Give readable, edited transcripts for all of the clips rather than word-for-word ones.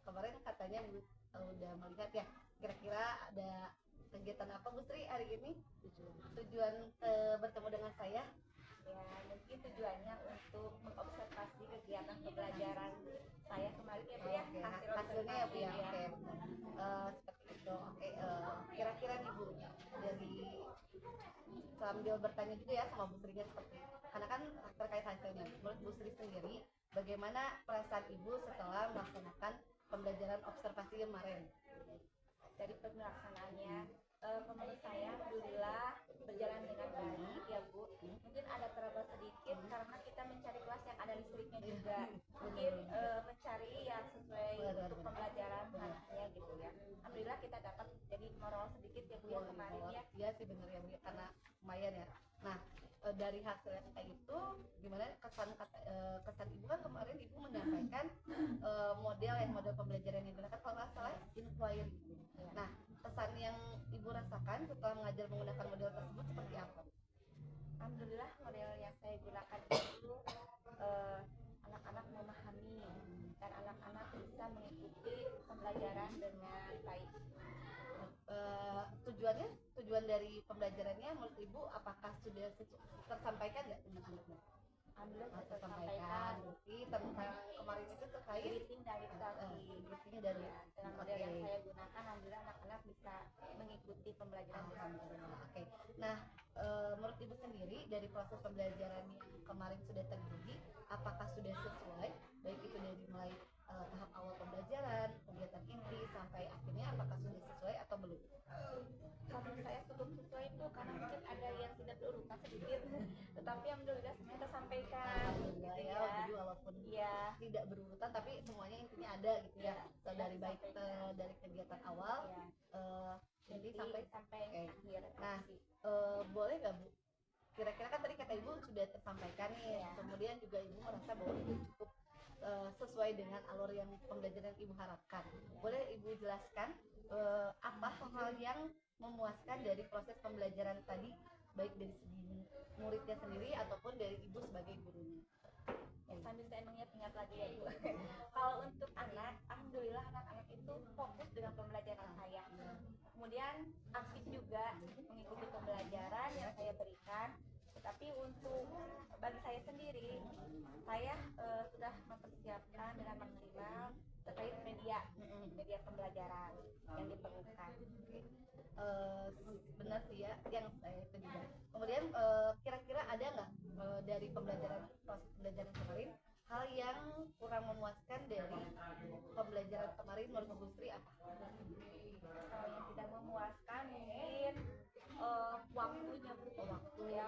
kemarin katanya udah melihat ya, kira-kira ada kegiatan apa Bu Sri hari ini? Tujuan bertemu dengan saya? Ya, mungkin tujuannya untuk mengobservasi kegiatan pembelajaran saya kemarin ya Bu ya, Oke, hasil hasilnya ya Bu ya. observasi ya. Oke, seperti itu. Oke, kira-kira nih Bu, dari sambil bertanya juga ya sama Bu Sri seperti karena kan terkait hasilnya. Menurut Bu Sri sendiri, bagaimana perasaan Ibu setelah melaksanakan pembelajaran observasi kemarin? Dari pelaksanaannya, menurut saya alhamdulillah berjalan dengan baik ya Bu. Mungkin ada trouble sedikit karena kita mencari kelas yang ada listriknya juga, mungkin mencari yang sesuai untuk pembelajaran nantinya gitu ya. Alhamdulillah kita dapat jadi moral sedikit ya Bu ya kemarin ya. Iya sih bener ya Bu, karena lumayan ya. Nah, dari hasilnya kayak itu gimana kesan Ibu kan kemarin Ibu menyampaikan model pembelajaran yang digunakan kalau nggak salah inquiry. Nah, kesan yang Ibu rasakan setelah mengajar menggunakan model tersebut seperti apa? Alhamdulillah model yang saya gunakan itu anak-anak memahami dan anak-anak bisa mengikuti pembelajaran dengan baik. Tujuan dari pembelajarannya menurut Ibu apakah sudah tersampaikan nggak dengan anak-anak? Alhamdulillah saya Tersampaikan. sampaikan Berarti tentang kemarin itu terkait greeting dari tadi greeting dari ya, dengan model yang saya gunakan. Alhamdulillah anak-anak bisa mengikuti pembelajaran dengan baik. Oke. Nah, menurut Ibu sendiri dari proses pembelajaran yang kemarin sudah terjadi, apakah sudah sesuai? Baik itu dari mulai tahap awal pembelajaran, kegiatan inti sampai akhirnya apakah sudah sesuai atau belum? Kalau saya cukup sesuai itu karena mungkin ada yang tidak berurutan sedikit, tetapi alhamdulillah semuanya tersampaikan. Alhamdulillah ya, jadi walaupun ya tidak berurutan tapi semuanya intinya ada gitu ya. Ya, Dari baik dari kegiatan awal ya, jadi sampai oke. akhir. Nah, boleh nggak Bu? Kira-kira kan tadi kata Ibu sudah tersampaikan nih, Ya. kemudian juga Ibu merasa bahwa itu cukup sesuai dengan alur yang pembelajaran Ibu harapkan. Boleh Ibu jelaskan apa hal yang memuaskan dari proses pembelajaran tadi, baik dari segi muridnya sendiri ataupun dari Ibu sebagai gurunya? Ya, sambil saya mengingat-ingat lagi ya Bu. Kalau untuk anak, alhamdulillah anak-anak itu fokus dengan pembelajaran saya. Kemudian aktif juga mengikuti pembelajaran yang saya berikan. Tetapi untuk bagi saya sendiri, saya sudah mempersiapkan dengan maksimal terkait media pembelajaran yang diperlukan. Benar sih ya yang saya itu juga. Kemudian kira-kira ada nggak dari proses pembelajaran kemarin hal yang kurang memuaskan dari pembelajaran kemarin menurut Bu Sri apa? Yang tidak memuaskan mungkin waktunya Bu.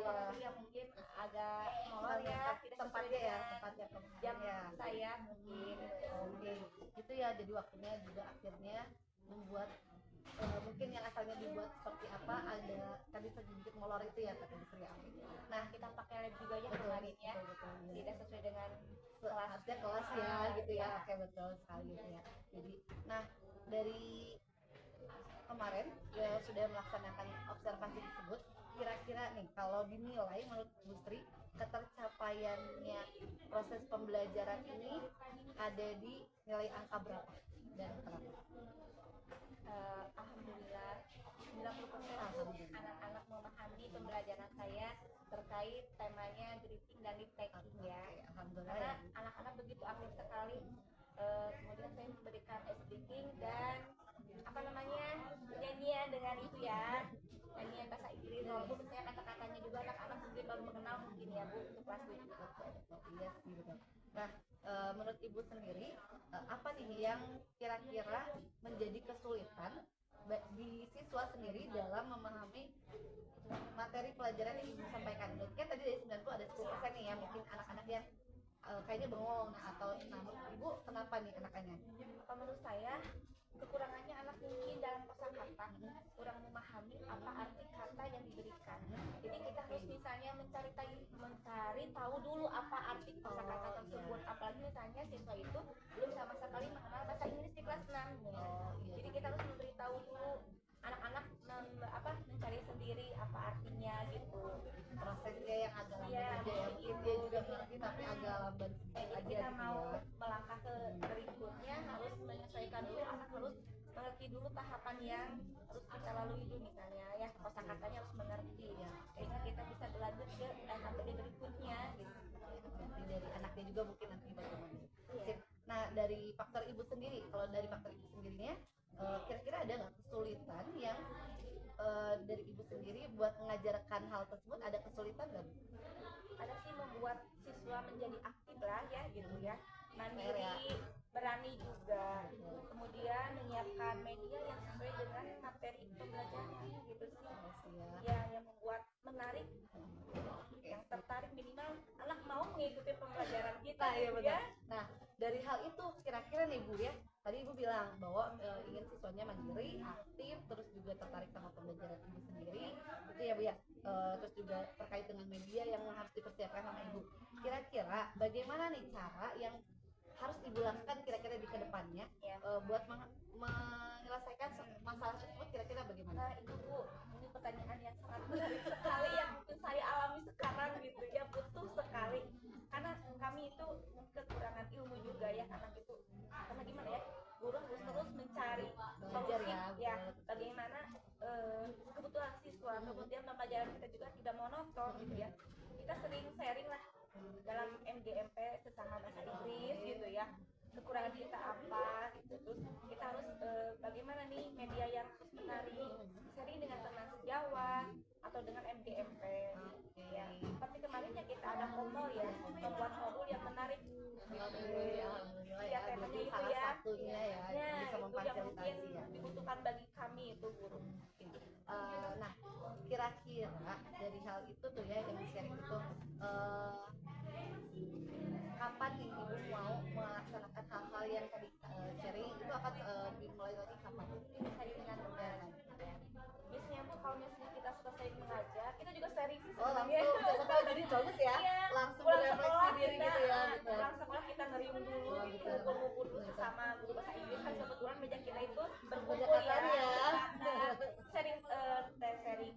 Waktu yang mungkin agak molor ya, tidak sesuai tempatnya jam ya. saya mungkin. Oke, itu ya jadi waktunya juga akhirnya membuat mungkin yang asalnya dibuat seperti apa ada tadi sedikit molor itu ya kata Bu Sri. Nah, kita pakai lab juga ya kemarin ya, tidak sesuai dengan harusnya kelas ya gitu ya. Oke, betul sekali gitu ya. Jadi nah dari kemarin ya sudah melaksanakan observasi tersebut, kira-kira nih kalau dinilai menurut Bu Sri ketercapaiannya proses pembelajaran ini ada di nilai angka berapa dan kenapa? Alhamdulillah 90% anak-anak memahami pembelajaran saya terkait temanya greeting dan lip taking ya. Alhamdulillah Karena ya. anak-anak begitu aktif sekali. Kemudian saya memberikan speaking dan nyanyian dengan itu ya, nyanyian bahasa Inggris walaupun misalnya kata-katanya juga anak-anak mungkin baru mengenal mungkin ya Bu untuk kelas 7. Iya sih betul. Nah, menurut Ibu sendiri apa nih yang kira-kira menjadi kesulitan di siswa sendiri dalam memahami materi pelajaran yang Ibu sampaikan? Berarti kan tadi dari 90 ada 10% nih ya mungkin anak-anak yang kayaknya bengong atau menurut Ibu kenapa nih anak-anaknya? Menurut saya kekurangannya anak mungkin dalam kosakata kurang memahami apa arti kata yang diberikan. Jadi kita harus misalnya mencari tahu dulu apa arti kosakata tersebut. Apalagi misalnya siswa itu belum sama sekali mengenal bahasa Inggris di kelas 6. Jadi kita harus memberitahu dulu anak-anak mencari sendiri apa artinya gitu. Prosesnya yang agak lambat aja ya, mungkin dia juga mengerti tapi agak lambat sedikit aja kita gitu mau ya. melangkah ke berikutnya harus menyesuaikan tahapan yang harus kita lalui dulu, misalnya ya kosakatanya harus mengerti ya, sehingga kita bisa berlanjut ke materi berikutnya gitu. Nanti dari anaknya juga mungkin nanti bagaimana. Iya. Sip. Nah dari faktor ibu sendiri, kalau dari faktor ibu sendirinya kira-kira ada nggak kesulitan yang dari ibu sendiri buat mengajarkan hal tersebut, ada kesulitan nggak Bu? Ada sih, membuat siswa menjadi aktif lah ya gitu ya, PR mandiri, ya. berani juga, kemudian menyiapkan media yang sesuai dengan materi pembelajaran gitu sih Terus ya, yang membuat menarik, Oke. yang tertarik, minimal anak mau mengikuti pembelajaran kita Nah, iya gitu benar. ya. Nah, dari hal itu kira-kira nih Bu ya, tadi Ibu bilang bahwa ingin siswanya mandiri, aktif, terus juga tertarik sama pembelajaran Ibu sendiri, itu ya Bu ya. Terus juga terkait dengan media yang harus dipersiapkan sama Ibu. Kira-kira bagaimana nih cara yang harus Ibu lakukan kira-kira di kedepannya Ya. buat menyelesaikan masalah tersebut, kira-kira bagaimana? Nah itu Bu, ini pertanyaan yang sangat menarik sekali yang mungkin saya alami sekarang gitu ya, butuh sekali. Karena kami itu kekurangan ilmu juga ya, anak itu. Karena gimana ya, guru harus terus mencari Belajar solusi ya, ya, betul. bagaimana kebutuhan siswa, kemudian pembelajaran kita juga tidak monoton gitu ya. Kita sering sharing lah dalam MGMP sesama bahasa Inggris gitu ya, kekurangan kita apa gitu, terus kita harus bagaimana nih media yang terus menarik, sharing dengan teman sejawat atau dengan MGMP ya. Seperti kemarin ya kita ada komol ya, membuat modul yang menarik Oke, alhamdulillah ya, ya, temanya jadi itu salah ya. satunya ya, Ya bisa itu yang mungkin memfasilitasi ya. dibutuhkan bagi kami itu guru. Nah, kira-kira dari hal itu tuh ya yang sharing itu, kapan nih Ibu mau melaksanakan hal-hal yang tadi sharing itu akan dimulai lagi kapan? Sharing dengan teman ya. Biasanya Bu, kalau misalnya kita selesai mengajar, kita juga sharing sih Oh sebenarnya. langsung, jadi bagus ya, Iya, langsung pulang berefleksi sekolah diri kita, gitu ya, betul. pulang sekolah kita ngeriung dulu Oh, gitu, gitu. ngumpul-ngumpul dulu sesama guru bahasa Inggris, kan kebetulan meja kita itu berkumpul Berdekatan ya, ya. berdekatan. Sharing sharing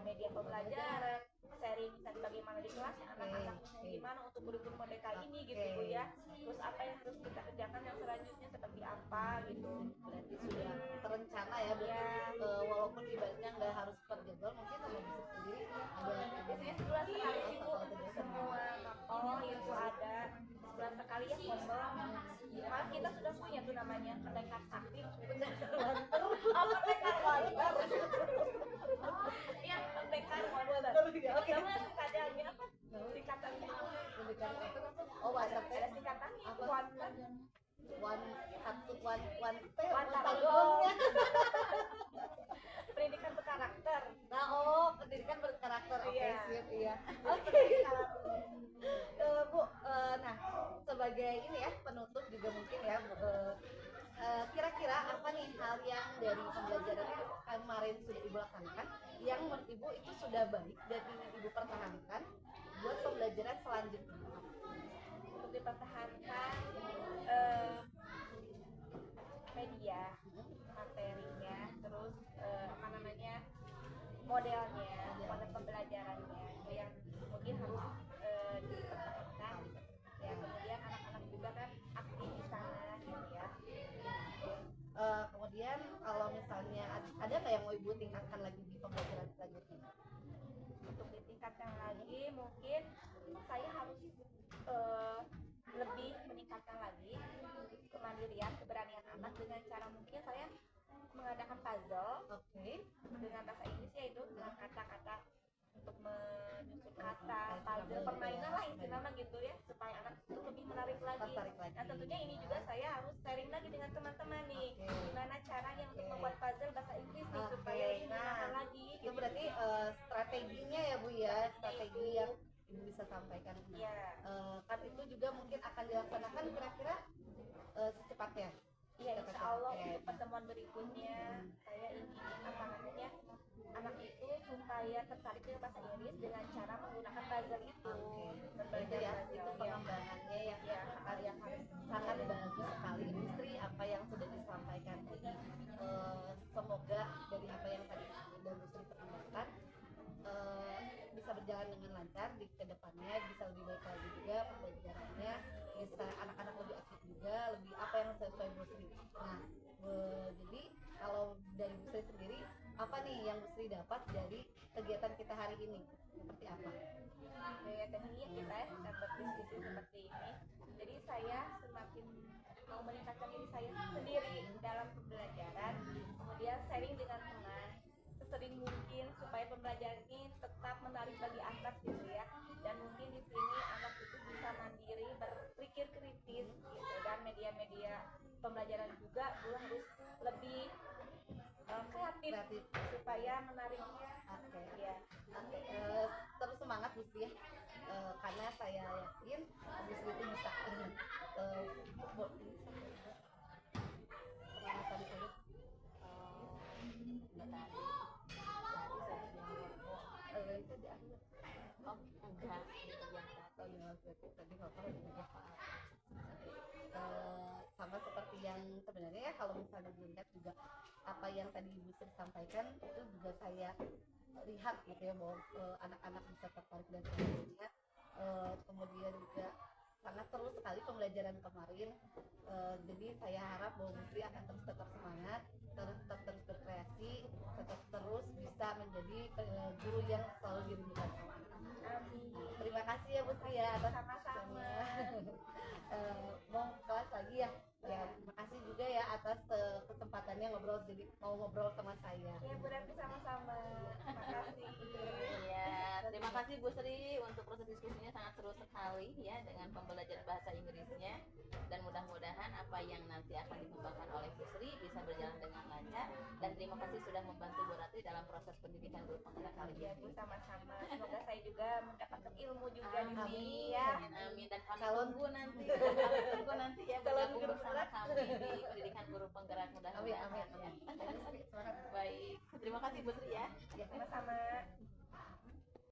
media pembelajaran, sharing misalnya bagaimana di kelas anak-anak gimana untuk kurikulum merdeka ini gitu Bu ya. Terus apa yang harus kita kerjakan yang selanjutnya seperti apa gitu. Berarti sudah terencana ya, berarti walaupun ibaratnya nggak harus per jadwal, mungkin sama bisnis sendiri ada Biasanya sebulan sekali sih Bu, tegasan. semua mapol itu ada sebulan sekali ya kombel. Malah kita sudah punya tuh namanya pendekar sakti. Oh, pendekar wonder. Iya, pendekar wonder. Oke. Nama singkatannya apa? Singkatannya Oh, WhatsApp ada singkatannya apa? wonder. One Wantaragon. Pendidikan berkarakter. Nah, oh, pendidikan berkarakter. Oke, Iya. sip, iya. Oke. Bu, nah, sebagai ini ya, penutup juga mungkin ya, Bu, kira-kira apa nih hal yang dari pembelajarannya kemarin sudah Ibu laksanakan yang menurut Ibu itu sudah baik dan ingin Ibu pertahankan buat pembelajaran selanjutnya? Untuk dipertahankan media, materinya, terus apa namanya, modelnya, model pembelajarannya itu yang mungkin harus dipertahankan ya. Kemudian anak-anak juga kan aktif di sana gitu ya. Kemudian kalau misalnya ada nggak yang mau Ibu tingkatkan lagi di pembelajaran selanjutnya? Untuk ditingkatkan lagi mungkin saya harus lebih meningkatkan lagi kemandirian, keberanian anak dengan cara mungkin saya mengadakan puzzle dengan bahasa Inggris, yaitu dengan kata-kata untuk menyusun kata, puzzle, permainan lah istilahnya gitu ya, supaya anak itu lebih menarik lagi. Nah tentunya ini juga saya harus sharing lagi dengan teman-teman nih, gimana caranya untuk membuat puzzle bahasa Inggris nih supaya lebih menyenangkan lagi. Itu berarti strateginya ya Bu ya, strategi yang Ibu bisa sampaikan. Iya. Kan itu juga mungkin akan dilaksanakan kira-kira secepatnya. Iya, insya Allah untuk pertemuan berikutnya saya ingin apa namanya, anak itu supaya tertarik dengan bahasa Inggris dengan cara menggunakan puzzle itu. Itu ya, itu pengembangannya yang harus sangat bagus sekali industri apa yang sudah disampaikan. Jadi semoga dari apa yang tadi industri perkembangkan bisa berjalan dengan lancar di kedepannya, bisa lebih baik lagi juga pembelajarannya, bisa anak-anak lebih aktif juga, lebih apa yang sesuai industri. Nah, jadi kalau dari Bu Sri sendiri apa nih yang Bu Sri dapat dari kegiatan kita hari ini, seperti apa? Oke, tekniknya kita dapat diskusi seperti ini. Jadi saya semakin mau meningkatkan diri saya sendiri dalam pembelajaran, kemudian sharing dengan teman sesering mungkin supaya pembelajaran ini tetap menarik bagi anak gitu ya. Dan mungkin di sini anak itu bisa mandiri, berpikir kritis gitu, dan media-media pembelajaran juga guru harus lebih kreatif Kreatif. supaya menariknya. Oke. Ya. Oke, terus semangat Bu Sri ya. Karena saya yakin Bu Sri itu bisa. Kemana tadi saya? Itu di akhir. Oh, enggak, itu biasa. Oh ya, berarti tadi ngobrol juga. Sama seperti yang sebenarnya ya, kalau misalnya dilihat juga apa yang tadi Ibu Sri sampaikan itu juga saya lihat gitu ya, bahwa anak-anak bisa tertarik dan sebagainya. Kemudian juga sangat seru sekali pembelajaran kemarin. Jadi saya harap bahwa Bu Sri akan terus tetap semangat, terus berkreasi, tetap terus bisa menjadi guru yang selalu dirindukan sama anak-anak. Amin. Terima kasih ya Bu Sri ya atas Sama-sama. mau kelas lagi ya. Ya, terima kasih juga ya atas kesempatannya ngobrol, jadi mau ngobrol sama saya. Ya, berarti sama-sama. Makasih. Iya, terima kasih Bu Sri untuk proses diskusinya sangat seru sekali ya dengan pembelajaran bahasa Inggrisnya, dan mudah-mudahan apa yang nanti akan dikembangkan oleh Bu Sri bisa berjalan dengan lancar, dan terima kasih sudah membantu Bu Ratri dalam proses pendidikan guru penggerak kali Ya, ini. Bu, sama-sama. Semoga saya juga mendapatkan ilmu juga di Amin, sini ya. amin, dan kami Calon- tunggu nanti ya Calon bergabung guru bersama kami di pendidikan guru penggerak Amin, mudah-mudahan amin, ya. amin. Ya, Bu Sri, semangat. Baik, terima kasih Bu Sri ya. Sama-sama.